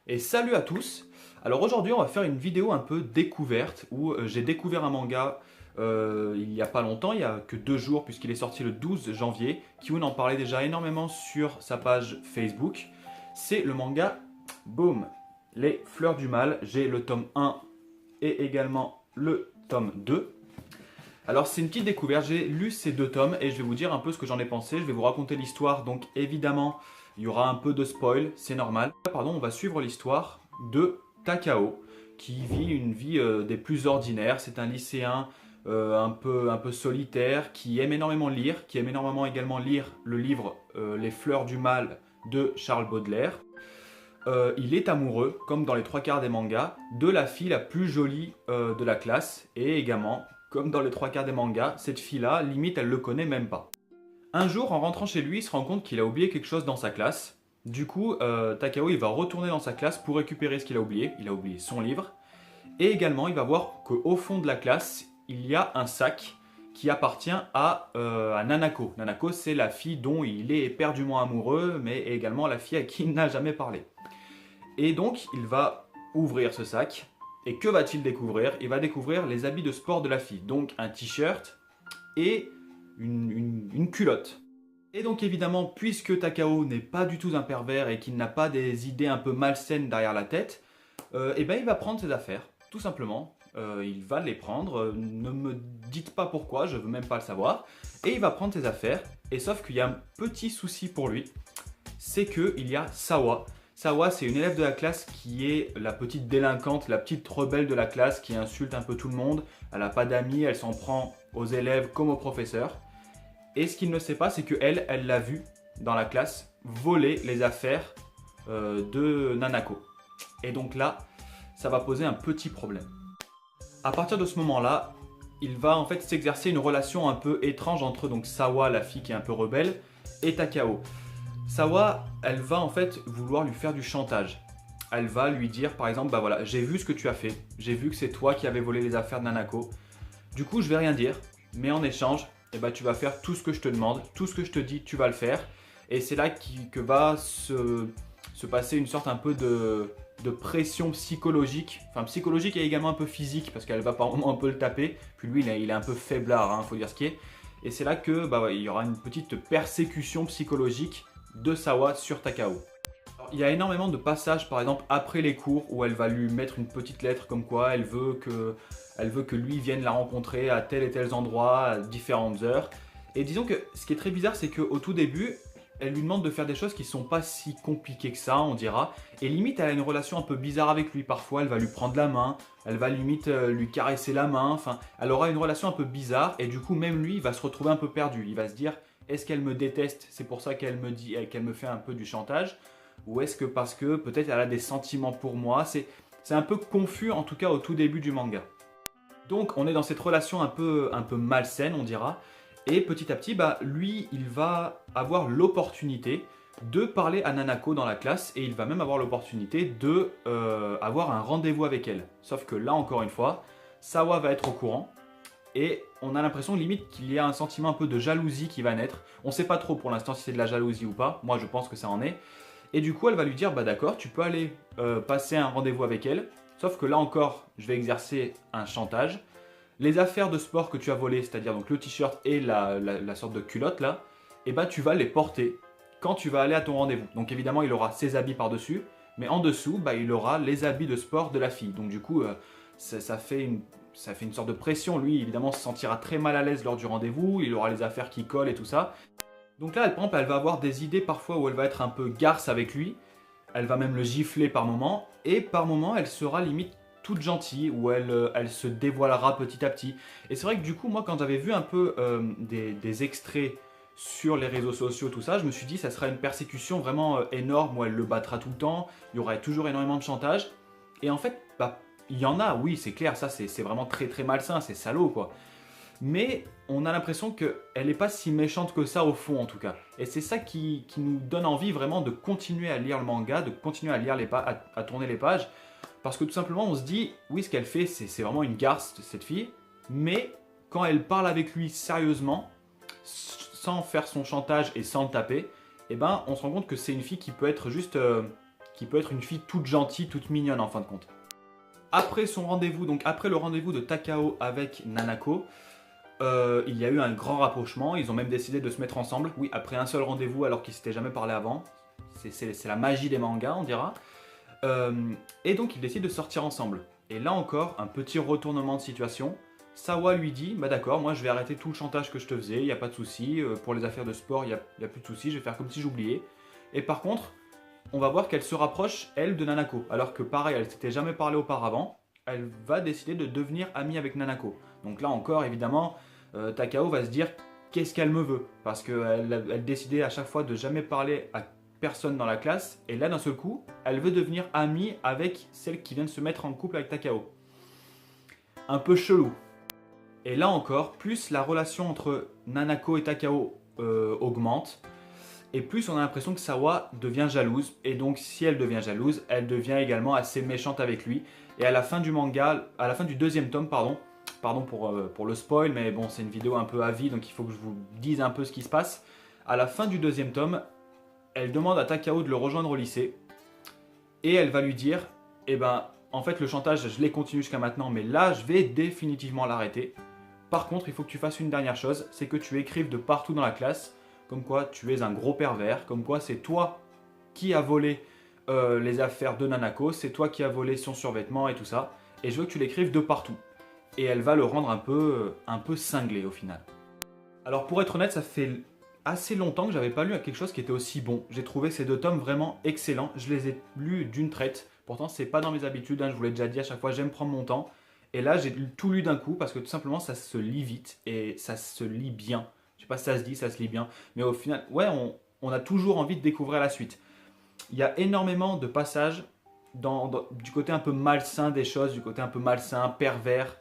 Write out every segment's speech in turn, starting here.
Et salut à tous. Alors aujourd'hui on va faire une vidéo un peu découverte où j'ai découvert un manga il n'y a pas longtemps, il y a que 2 jours puisqu'il est sorti le 12 janvier. Kiun en parlait déjà énormément sur sa page Facebook. C'est le manga Boom, Les Fleurs du Mal. J'ai le tome 1 et également le tome 2. Alors c'est une petite découverte, j'ai lu ces 2 tomes et je vais vous dire un peu ce que j'en ai pensé. Je vais vous raconter l'histoire, donc évidemment il y aura un peu de spoil, c'est normal. Pardon, on va suivre l'histoire de Takao qui vit une vie des plus ordinaires. C'est un lycéen un peu solitaire qui aime énormément lire, qui aime énormément également lire le livre Les Fleurs du Mal de Charles Baudelaire. Il est amoureux, comme dans les 3 quarts des mangas, de la fille la plus jolie de la classe. Et également, comme dans les 3 quarts des mangas, cette fille-là, limite, elle le connaît même pas. Un jour, en rentrant chez lui, il se rend compte qu'il a oublié quelque chose dans sa classe. Du coup, Takao, il va retourner dans sa classe pour récupérer ce qu'il a oublié. Il a oublié son livre. Et également, il va voir qu'au fond de la classe, il y a un sac qui appartient à Nanako. Nanako, c'est la fille dont il est éperdument amoureux, mais également la fille à qui il n'a jamais parlé. Et donc, il va ouvrir ce sac. Et que va-t-il découvrir? Il va découvrir les habits de sport de la fille. Donc, un t-shirt et une culotte. Et donc, évidemment, puisque Takao n'est pas du tout un pervers et qu'il n'a pas des idées un peu malsaines derrière la tête, eh ben, il va prendre ses affaires, tout simplement. Il va les prendre. Ne me dites pas pourquoi, je veux même pas le savoir. Et il va prendre ses affaires. Et sauf qu'il y a un petit souci pour lui, c'est qu'il y a Sawa. Sawa, c'est une élève de la classe qui est la petite délinquante, la petite rebelle de la classe qui insulte un peu tout le monde. Elle n'a pas d'amis, elle s'en prend aux élèves comme aux professeurs. Et ce qu'il ne sait pas, c'est qu'elle, elle l'a vu dans la classe voler les affaires de Nanako. Et donc là, ça va poser un petit problème. À partir de ce moment-là, il va en fait s'exercer une relation un peu étrange entre donc Sawa, la fille qui est un peu rebelle, et Takao. Sawa, elle va en fait vouloir lui faire du chantage. Elle va lui dire par exemple, bah voilà, j'ai vu ce que tu as fait, j'ai vu que c'est toi qui avais volé les affaires de Nanako. Du coup, je vais rien dire, mais en échange, eh ben, tu vas faire tout ce que je te demande, tout ce que je te dis, tu vas le faire. Et c'est là que va se passer une sorte un peu de pression psychologique, enfin psychologique et également un peu physique, parce qu'elle va par moments un peu le taper. Puis lui, il est un peu faiblard, hein, faut dire ce qui est. Et c'est là que bah ouais, il y aura une petite persécution psychologique de Sawa sur Takao. Alors, il y a énormément de passages, par exemple, après les cours, où elle va lui mettre une petite lettre comme quoi elle veut que lui vienne la rencontrer à tel et tel endroit, à différentes heures. Et disons que ce qui est très bizarre, c'est qu'au tout début, elle lui demande de faire des choses qui sont pas si compliquées que ça, on dira. Et limite, elle a une relation un peu bizarre avec lui. Parfois, elle va lui prendre la main, elle va limite lui caresser la main. Enfin, elle aura une relation un peu bizarre. Et du coup, même lui, il va se retrouver un peu perdu. Il va se dire, est-ce qu'elle me déteste? C'est pour ça qu'elle me dit, qu'elle me fait un peu du chantage? Ou est-ce que parce que peut-être elle a des sentiments pour moi? C'est un peu confus, en tout cas au tout début du manga. Donc, on est dans cette relation un peu malsaine, on dira. Et petit à petit, bah, lui, il va avoir l'opportunité de parler à Nanako dans la classe et il va même avoir l'opportunité de avoir un rendez-vous avec elle. Sauf que là, encore une fois, Sawa va être au courant et on a l'impression limite qu'il y a un sentiment un peu de jalousie qui va naître. On ne sait pas trop pour l'instant si c'est de la jalousie ou pas. Moi, je pense que ça en est. Et du coup, elle va lui dire, bah d'accord, tu peux aller passer un rendez-vous avec elle. Sauf que là encore, je vais exercer un chantage. Les affaires de sport que tu as volées, c'est-à-dire donc le t-shirt et la sorte de culotte là, et bah tu vas les porter quand tu vas aller à ton rendez-vous. Donc évidemment, il aura ses habits par-dessus, mais en dessous, bah, il aura les habits de sport de la fille. Donc du coup, ça fait une sorte de pression. Lui, évidemment, se sentira très mal à l'aise lors du rendez-vous. Il aura les affaires qui collent et tout ça. Donc là, elle va avoir des idées parfois où elle va être un peu garce avec lui. Elle va même le gifler par moments. Et par moments, elle sera limite toute gentille, où elle se dévoilera petit à petit. Et c'est vrai que du coup, moi, quand j'avais vu un peu des extraits sur les réseaux sociaux, tout ça, je me suis dit, ça sera une persécution vraiment énorme, où elle le battra tout le temps, il y aurait toujours énormément de chantage. Et en fait, bah, il y en a, oui, c'est clair, ça c'est vraiment très très malsain, c'est salaud, quoi. Mais on a l'impression qu'elle n'est pas si méchante que ça au fond, en tout cas. Et c'est ça qui nous donne envie vraiment de continuer à lire le manga, de continuer à lire à tourner les pages. Parce que tout simplement, on se dit, oui, ce qu'elle fait, c'est vraiment une garce, cette fille. Mais quand elle parle avec lui sérieusement, sans faire son chantage et sans le taper, eh ben, on se rend compte que c'est une fille qui peut être juste, qui peut être une fille toute gentille, toute mignonne en fin de compte. Après son rendez-vous, donc après le rendez-vous de Takao avec Nanako, il y a eu un grand rapprochement, ils ont même décidé de se mettre ensemble, oui, après un seul rendez-vous alors qu'ils ne s'étaient jamais parlé avant. C'est la magie des mangas, on dira. Et donc ils décident de sortir ensemble. Et là encore, un petit retournement de situation. Sawa lui dit, bah d'accord, moi je vais arrêter tout le chantage que je te faisais, il n'y a pas de souci, pour les affaires de sport, il n'y a plus de souci, je vais faire comme si j'oubliais. Et par contre, on va voir qu'elle se rapproche, elle, de Nanako. Alors que pareil, elle ne s'était jamais parlé auparavant, elle va décider de devenir amie avec Nanako. Donc là encore, évidemment, Takao va se dire, qu'est-ce qu'elle me veut? Parce qu'elle décidait à chaque fois de jamais parler à personne dans la classe, et là d'un seul coup, elle veut devenir amie avec celle qui vient de se mettre en couple avec Takao. Un peu chelou. Et là encore, plus la relation entre Nanako et Takao augmente, et plus on a l'impression que Sawa devient jalouse, et donc si elle devient jalouse, elle devient également assez méchante avec lui. Et à la fin du manga, à la fin du deuxième tome, pardon pour le spoil, mais bon c'est une vidéo un peu à vie, donc il faut que je vous dise un peu ce qui se passe. À la fin du deuxième tome, elle demande à Takao de le rejoindre au lycée, et elle va lui dire, eh ben en fait le chantage je l'ai continué jusqu'à maintenant, mais là je vais définitivement l'arrêter. Par contre il faut que tu fasses une dernière chose, c'est que tu écrives de partout dans la classe, comme quoi tu es un gros pervers, comme quoi c'est toi qui as volé les affaires de Nanako, c'est toi qui as volé son survêtement et tout ça, et je veux que tu l'écrives de partout. Et elle va le rendre un peu cinglé au final. Alors pour être honnête, ça fait assez longtemps que j'avais pas lu quelque chose qui était aussi bon. J'ai trouvé ces deux tomes vraiment excellents. Je les ai lus d'une traite. Pourtant, c'est pas dans mes habitudes. Hein, je vous l'ai déjà dit à chaque fois, j'aime prendre mon temps. Et là, j'ai tout lu d'un coup parce que tout simplement, ça se lit vite et ça se lit bien. Je sais pas si ça se dit, ça se lit bien. Mais au final, ouais, on a toujours envie de découvrir la suite. Il y a énormément de passages du côté un peu malsain des choses, du côté un peu malsain, pervers,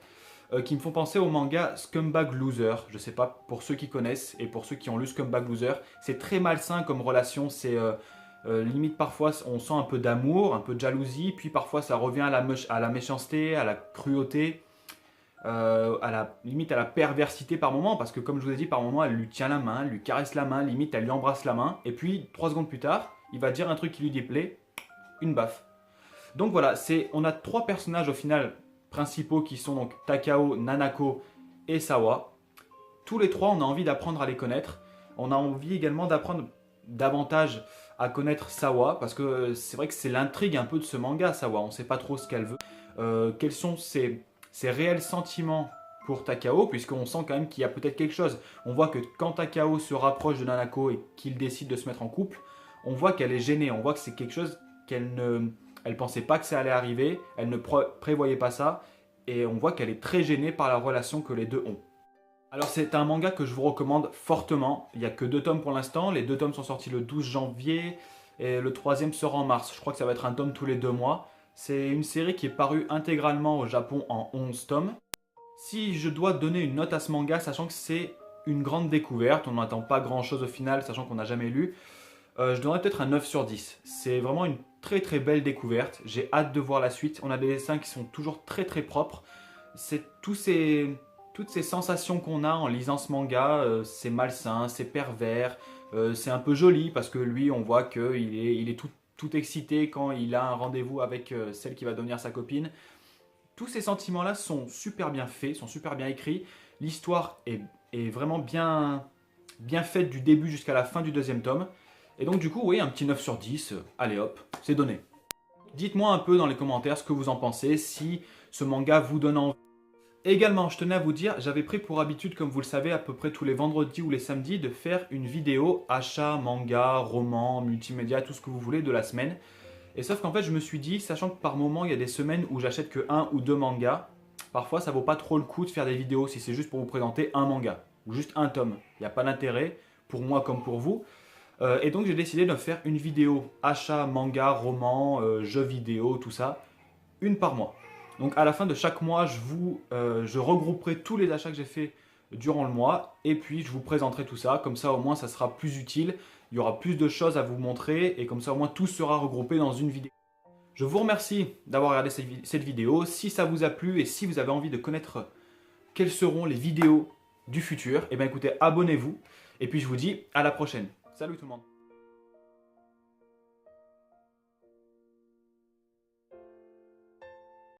qui me font penser au manga Scumbag Loser. Je sais pas, pour ceux qui connaissent et pour ceux qui ont lu Scumbag Loser, c'est très malsain comme relation. C'est limite parfois on sent un peu d'amour, un peu de jalousie, puis parfois ça revient à la méchanceté, à la cruauté, limite à la perversité par moment, parce que comme je vous ai dit, par moment elle lui tient la main, elle lui caresse la main, limite elle lui embrasse la main, et puis 3 secondes plus tard, il va dire un truc qui lui déplaît, une baffe. Donc voilà, on a 3 personnages au final principaux qui sont donc Takao, Nanako et Sawa. Tous les 3, on a envie d'apprendre à les connaître. On a envie également d'apprendre davantage à connaître Sawa, parce que c'est vrai que c'est l'intrigue un peu de ce manga, Sawa. On ne sait pas trop ce qu'elle veut. Quels sont ses réels sentiments pour Takao, puisqu'on sent quand même qu'il y a peut-être quelque chose. On voit que quand Takao se rapproche de Nanako et qu'il décide de se mettre en couple, on voit qu'elle est gênée. On voit que c'est quelque chose qu'elle ne... Elle pensait pas que ça allait arriver, elle ne prévoyait pas ça, et on voit qu'elle est très gênée par la relation que les deux ont. Alors c'est un manga que je vous recommande fortement, il n'y a que 2 tomes pour l'instant, les 2 tomes sont sortis le 12 janvier, et le 3e sera en mars, je crois que ça va être un tome tous les 2 mois. C'est une série qui est parue intégralement au Japon en 11 tomes. Si je dois donner une note à ce manga, sachant que c'est une grande découverte, on n'attend pas grand chose au final, sachant qu'on n'a jamais lu, je donnerais peut-être un 9 sur 10. C'est vraiment une très très belle découverte. J'ai hâte de voir la suite. On a des dessins qui sont toujours très très propres. C'est toutes ces sensations qu'on a en lisant ce manga. C'est malsain, c'est pervers, c'est un peu joli parce que lui, on voit qu'il est tout excité quand il a un rendez-vous avec celle qui va devenir sa copine. Tous ces sentiments-là sont super bien faits, sont super bien écrits. L'histoire est vraiment bien faite du début jusqu'à la fin du 2e tome. Et donc du coup, oui, un petit 9 sur 10, allez hop, c'est donné. Dites-moi un peu dans les commentaires ce que vous en pensez, si ce manga vous donne envie. Également, je tenais à vous dire, j'avais pris pour habitude, comme vous le savez, à peu près tous les vendredis ou les samedis, de faire une vidéo achat, manga, roman, multimédia, tout ce que vous voulez de la semaine. Et sauf qu'en fait, je me suis dit, sachant que par moment, il y a des semaines où j'achète que 1 ou 2 mangas, parfois ça vaut pas trop le coup de faire des vidéos si c'est juste pour vous présenter un manga, ou juste un tome. Il n'y a pas d'intérêt, pour moi comme pour vous. Et donc j'ai décidé de faire une vidéo achat, manga, roman, jeux vidéo, tout ça, une par mois. Donc à la fin de chaque mois, je regrouperai tous les achats que j'ai fait durant le mois et puis je vous présenterai tout ça. Comme ça au moins ça sera plus utile, il y aura plus de choses à vous montrer et comme ça au moins tout sera regroupé dans une vidéo. Je vous remercie d'avoir regardé cette vidéo. Si ça vous a plu et si vous avez envie de connaître quelles seront les vidéos du futur, eh bien écoutez, abonnez-vous et puis je vous dis à la prochaine. Salut tout le monde!